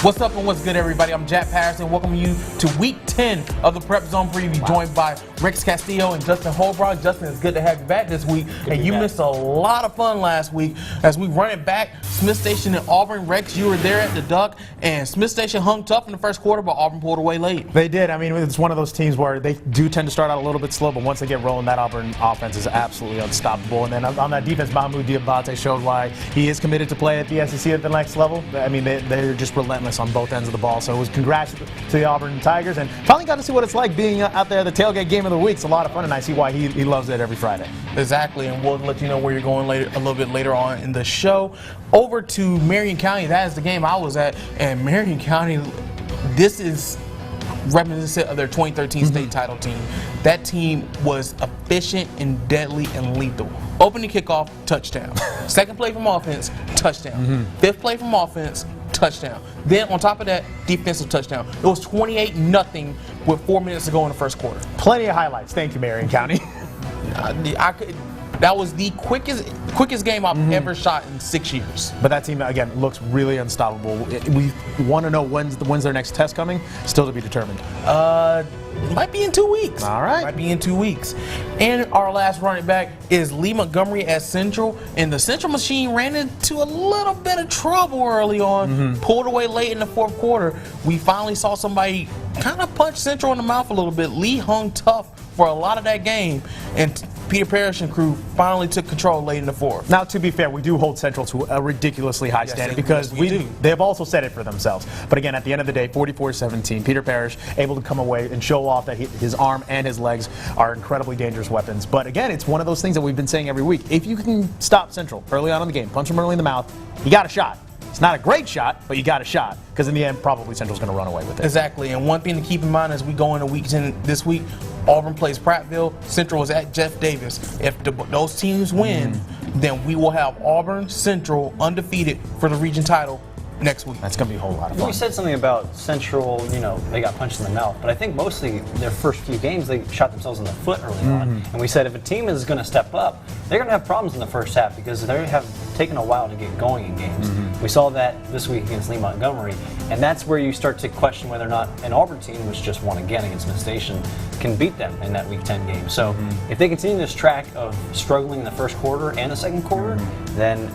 What's up and what's good, everybody? I'm Jack Patterson. Welcome you to Week 10 of the Prep Zone Preview, joined by Rex Castillo and Justin Holbrook. Justin, it's good to have you back this week. And you missed a lot of fun last week as we run it back. Smith Station and Auburn. Rex, you were there at the Duck, and Smith Station hung tough in the first quarter, but Auburn pulled away late. They did. I mean, it's one of those teams where they do tend to start out a little bit slow, but once they get rolling, that Auburn offense is absolutely unstoppable. And then on that defense, Mahmoud Diabate showed why he is committed to play at the SEC at the next level. I mean, they're just relentless on both ends of the ball. So it was congrats to the Auburn Tigers, and finally got to see what it's like being out there at the tailgate game of the week. It's a lot of fun, and I see why he loves it every Friday. Exactly, and we'll let you know where you're going later, a little bit later on in the show. Over to Marion County. That is the game I was at, and Marion County, this is reminiscent of their 2013 state title team. That team was efficient and deadly and lethal. Opening kickoff, touchdown. Second play from offense, touchdown. Fifth play from offense, touchdown. Then on top of that, defensive touchdown. It was 28-0 with 4 minutes to go in the first quarter. Plenty of highlights. Thank you, Marion County. That was the quickest game I've ever shot in 6 years. But that team, again, looks really unstoppable. We want to know when's their next test coming. Still to be determined. Might be in 2 weeks. All right. Might be in 2 weeks. And our last running back is Lee Montgomery at Central. And the Central machine ran into a little bit of trouble early on. Pulled away late in the fourth quarter. We finally saw somebody kind of punch Central in the mouth a little bit. Lee hung tough for a lot of that game. And Peter Parrish and crew finally took control late in the fourth. Now, to be fair, we do hold Central to a ridiculously high standard because they have also said it for themselves. But again, at the end of the day, 44-17, Peter Parrish able to come away and show off that his arm and his legs are incredibly dangerous weapons. But again, it's one of those things that we've been saying every week. If you can stop Central early on in the game, punch them early in the mouth, you got a shot. It's not a great shot, but you got a shot. Because in the end, probably Central's going to run away with it. Exactly. And one thing to keep in mind as we go into Week 10 this week, Auburn plays Prattville. Central is at Jeff Davis. If those teams win, then we will have Auburn, Central undefeated for the region title next week. That's going to be a whole lot of fun. You said something about Central, they got punched in the mouth, but I think mostly their first few games they shot themselves in the foot early on. And we said if a team is going to step up, they're going to have problems in the first half because they have taken a while to get going in games. We saw that this week against Lee Montgomery, and that's where you start to question whether or not an Auburn team, which just won again against Smith Station, can beat them in that Week 10 game. So if they continue this track of struggling in the first quarter and the second quarter, then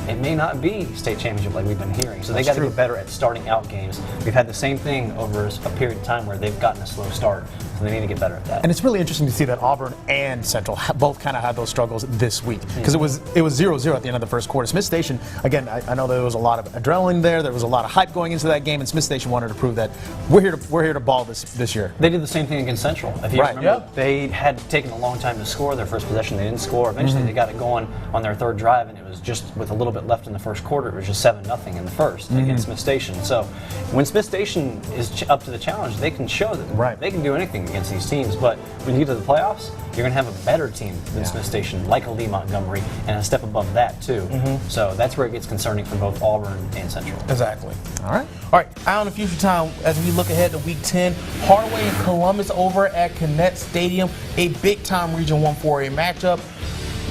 it may not be state championship like we've been hearing. So they got to get better at starting out games. We've had the same thing over a period of time where they've gotten a slow start. So they need to get better at that. And it's really interesting to see that Auburn and Central both kind of had those struggles this week. Because it was 0-0 at the end of the first quarter. Smith Station, again, I know there was a lot of adrenaline there. There was a lot of hype going into that game, and Smith Station wanted to prove that we're here to ball this year. They did the same thing against Central. If you remember, they had taken a long time to score their first possession. They didn't score. Eventually, they got it going on their third drive, and it was just with a little bit left in the first quarter. It was just 7-0 in the first against Smith Station. So when Smith Station is up to the challenge, they can show that they can do anything against these teams. But when you get to the playoffs, you're going to have a better team than Smith Station, like a Lee Montgomery, and a step above that too. So that's where it gets concerning for both Auburn and Central. Exactly. All right. Eye on the future time as we look ahead to Week 10. Hardaway and Columbus over at Connect Stadium, a big-time Region 1 4A matchup.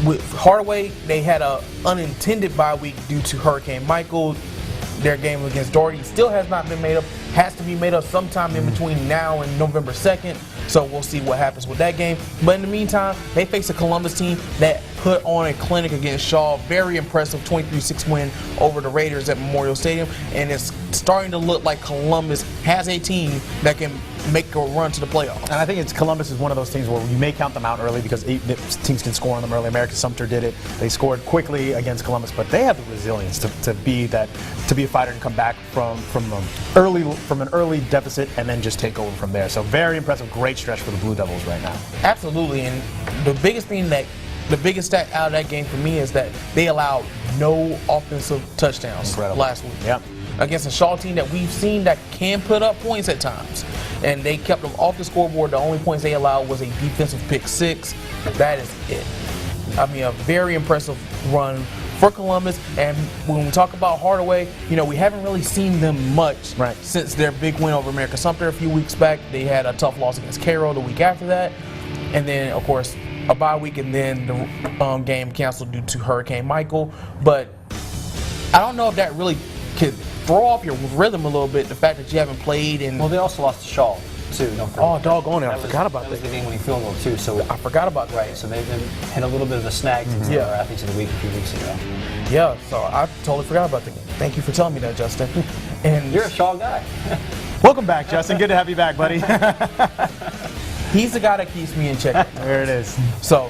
With Hardaway, they had an unintended bye week due to Hurricane Michael. Their game against Doherty still has not been made up. Has to be made up sometime in between now and November 2nd. So we'll see what happens with that game. But in the meantime, they face a Columbus team that put on a clinic against Shaw. Very impressive 23-6 win over the Raiders at Memorial Stadium. And it's starting to look like Columbus has a team that can make a run to the playoffs. And I think Columbus is one of those teams where you may count them out early because teams can score on them early. American Sumter did it. They scored quickly against Columbus, but they have the resilience to be a fighter and come back from an early deficit and then just take over from there. So very impressive, great stretch for the Blue Devils right now. Absolutely, and the biggest stat out of that game for me is that they allowed no offensive touchdowns last week. Yep. Against a Shaw team that we've seen that can put up points at times. And they kept them off the scoreboard. The only points they allowed was a defensive pick 6. That is it. I mean, a very impressive run for Columbus. And when we talk about Hardaway, we haven't really seen them much since their big win over American Sumter a few weeks back. They had a tough loss against Cairo the week after that. And then, of course, a bye week and then the game canceled due to Hurricane Michael. But I don't know if that really could throw off your rhythm a little bit. The fact that you haven't played and Well, they also lost to Shaw, too. No oh, doggone it! I forgot about that. Was that. the game-winning field goal, too. So I forgot about that. right. So they've hit a little bit of a snag since they were athletes of the week a few weeks ago. Yeah, so I totally forgot about the game. Thank you for telling me that, Justin. And You're a Shaw guy. Welcome back, Justin. Good to have you back, buddy. he's the guy that keeps me in check. There it is. So,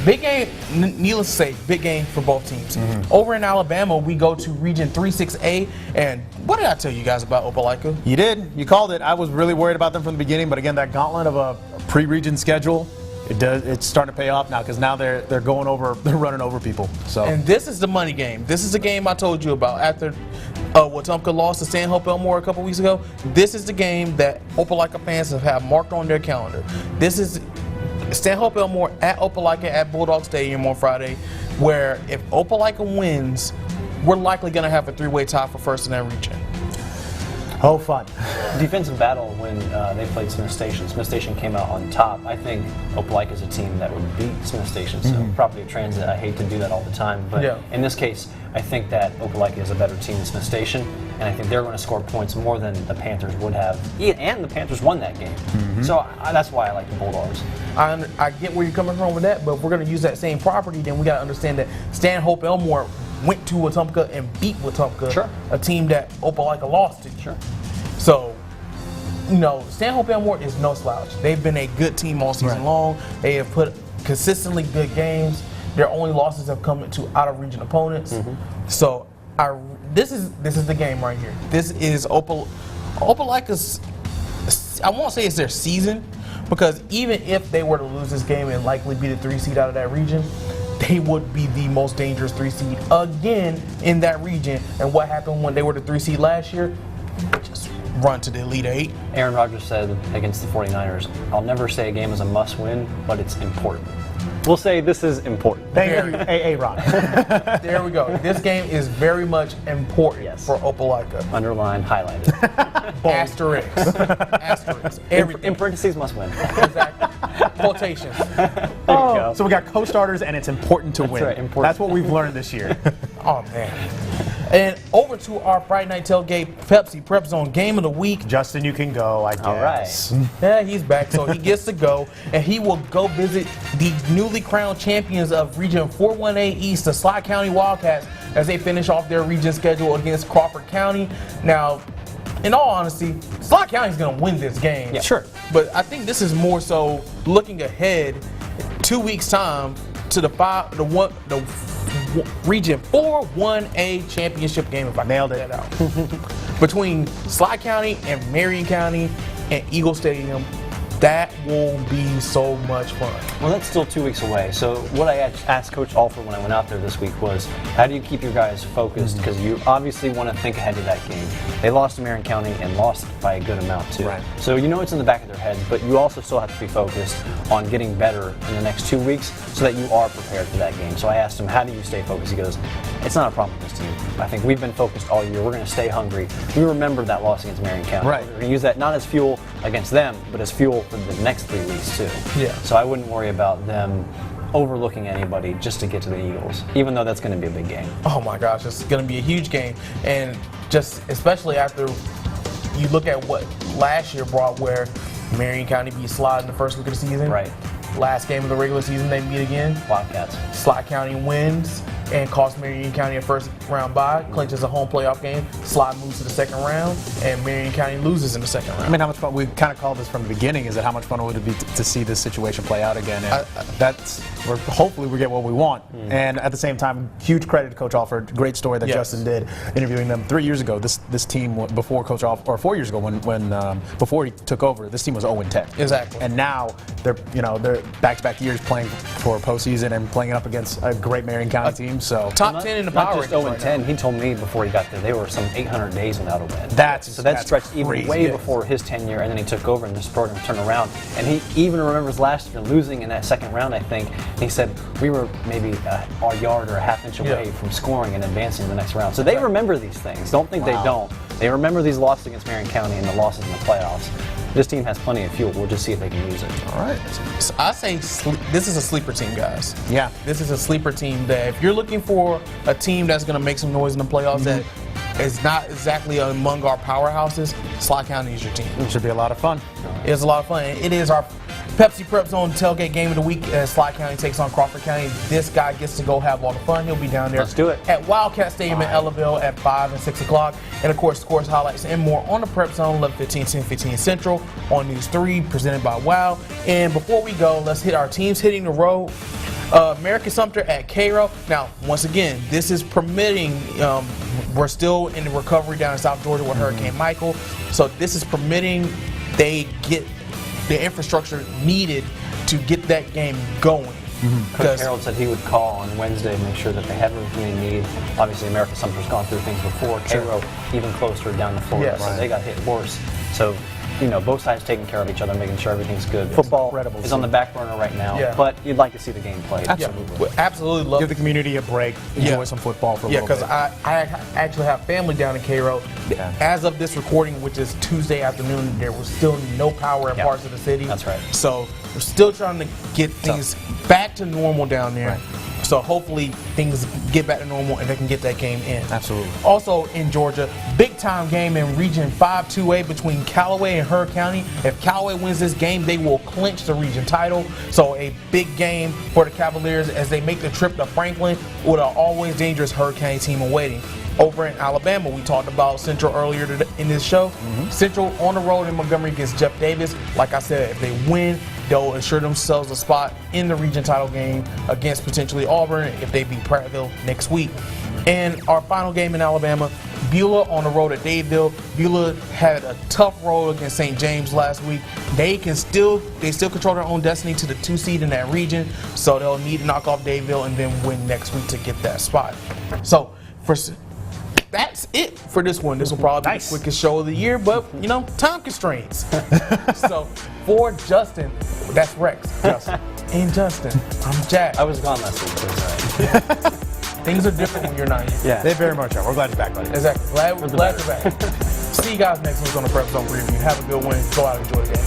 big game, needless to say, big game for both teams. Over in Alabama, we go to Region 3-6A, and what did I tell you guys about Opelika? You did. You called it. I was really worried about them from the beginning, but again, that gauntlet of a pre-region schedule, it's starting to pay off now because now they're running over people. So And this is the money game. This is the game I told you about after Wetumpka lost to Stanhope Elmore a couple weeks ago. This is the game that Opelika fans have marked on their calendar. This is Stanhope Elmore at Opelika at Bulldog Stadium on Friday, where if Opelika wins, we're likely going to have a three-way tie for first in that region. oh, fun. Defensive battle when they played Smith Station. Smith Station came out on top. I think Opelika is a team that would beat Smith Station. So property of transit, I hate to do that all the time, but in this case, I think that Opelika is a better team than Smith Station, and I think they're going to score points more than the Panthers would have. And the Panthers won that game. So that's why I like the Bulldogs. I get where you're coming from with that, but if we're going to use that same property, then we got to understand that Stanhope Elmore went to Wetumpka and beat Wetumpka, a team that Opelika lost to. So, Stanhope Elmore is no slouch. They've been a good team all season long. They have put consistently good games. Their only losses have come to out-of-region opponents. So, this is the game right here. This is Opelika's. I won't say it's their season, because even if they were to lose this game and likely be the 3 seed out of that region, they would be the most dangerous 3 seed again in that region. And what happened when they were the 3 seed last year? Just run to the Elite 8. Aaron Rodgers said against the 49ers, I'll never say a game is a must-win, but it's important. We'll say this is important. Thank you, Ron. There we go. This game is very much important for Opelika. Underline, highlighted. Asterisk. Asterisk. Everything. In parentheses, must win. Exactly. Quotations. Go. So we got co-starters, and it's important to win. right, important. That's what we've learned this year. Oh, man. And over to our Friday Night Tailgate Pepsi PrepZone Game of the Week. Justin, you can go, I guess. All right. Yeah, he's back, so he gets to go, and he will go visit the newly crowned champions of Region 418 East, the Slot County Wildcats, as they finish off their region schedule against Crawford County. Now, in all honesty, Slot County is going to win this game. Yeah. Sure. But I think this is more so looking ahead 2 weeks' time to the Region 4-1A championship game, if I Nailed can it. get that out. Between Slot County and Marion County and Eagle Stadium. That will be so much fun. Well, that's still 2 weeks away. So what I asked Coach Alford when I went out there this week was, how do you keep your guys focused? Because you obviously want to think ahead of that game. They lost to Marion County and lost by a good amount too. Right. So it's in the back of their heads, but you also still have to be focused on getting better in the next 2 weeks so that you are prepared for that game. So I asked him, how do you stay focused? He goes, it's not a problem with this team. I think we've been focused all year. We're going to stay hungry. We remember that loss against Marion County. Right. We're going to use that not as fuel against them, but as fuel for the next 3 weeks too. Yeah. So I wouldn't worry about them overlooking anybody just to get to the Eagles, even though that's going to be a big game. Oh my gosh, it's going to be a huge game. And just especially after you look at what last year brought, where Marion County beat Slot in the first week of the season. Right. Last game of the regular season, they meet again. Wildcats. Slot County wins and costs Marion County a first round bye, clinches a home playoff game. Slot moves to the second round, and Marion County loses in the second round. I mean, how much fun, we kind of called this from the beginning, is that how much fun would it be to see this situation play out again? And hopefully we get what we want. And at the same time, huge credit to Coach Alford. Great story that Justin did, interviewing them 3 years ago. This team, before Coach Alford, or 4 years ago when before he took over, this team was 0-10. Exactly. And now they're back-to-back years playing for postseason and playing up against a great Marion County team. So top 10 in the not power just rankings 0-10. He told me before he got there they were some 800 days without a win. That's stretched even crazy. way before his tenure, and then he took over and this program turned around. And he even remembers last year losing in that second round, I think. And he said we were maybe a yard or a half inch away from scoring and advancing to the next round. So they remember these things. Don't think they don't. They remember these losses against Marion County and the losses in the playoffs. This team has plenty of fuel. We'll just see if they can use it. All right. So I say this is a sleeper team, guys. Yeah. This is a sleeper team that if you're looking for a team that's going to make some noise in the playoffs, that is not exactly among our powerhouses, Sly County is your team. It should be a lot of fun. It's a lot of fun. It is our Pepsi PrepZone tailgate game of the week as Sly County takes on Crawford County. This guy gets to go have all the fun. He'll be down there. Let's do it. At Wildcat Stadium in Ellaville at 5 and 6 o'clock. And of course, scores, highlights, and more on the PrepZone, 11:15, 10:15 Central on News 3, presented by WOW. And before we go, let's hit our teams hitting the road. American Sumter at Cairo. Now, once again, this is permitting, we're still in the recovery down in South Georgia with Hurricane Michael. So this is permitting they get the infrastructure needed to get that game going. Coach Harold said he would call on Wednesday to make sure that they have everything they need. Obviously, American Sumter's gone through things before. Cairo, even closer down to Florida, Yes. so they got hit worse. So, both sides taking care of each other, making sure everything's good. Football incredible is on the back burner right now, Yeah. but you'd like to see the game played. Absolutely. Absolutely love Give the community a break. Enjoy some football for a Yeah, little because bit. I actually have family down in Cairo. Yeah. As of this recording, which is Tuesday afternoon, there was still no power in parts of the city. That's right. So we're still trying to get things back to normal down there. Right. So hopefully things get back to normal and they can get that game in. Absolutely. Also in Georgia, big time game in Region 5-2A between Callaway and Heard County. If Callaway wins this game, they will clinch the region title. So a big game for the Cavaliers as they make the trip to Franklin with an always dangerous Heard County team awaiting. Over in Alabama, we talked about Central earlier in this show. Central on the road in Montgomery against Jeff Davis. Like I said, if they win, they'll ensure themselves a spot in the region title game against potentially Auburn if they beat Prattville next week. And our final game in Alabama, Beulah on the road at Dadeville. Beulah had a tough road against St. James last week. They still control their own destiny to the 2 seed in that region, so they'll need to knock off Dadeville and then win next week to get that spot. So that's it for this one. This will probably be the quickest show of the year, but time constraints. So for Justin, that's Rex. Justin. And Justin, I'm Jack. I was gone last week, so it's all right. Things are different when you're not here. Yeah. They very much are. We're glad you're back, buddy. Exactly. Glad you're back. See you guys next week on the PrepZone Preview. Have a good one. Go out and enjoy the game.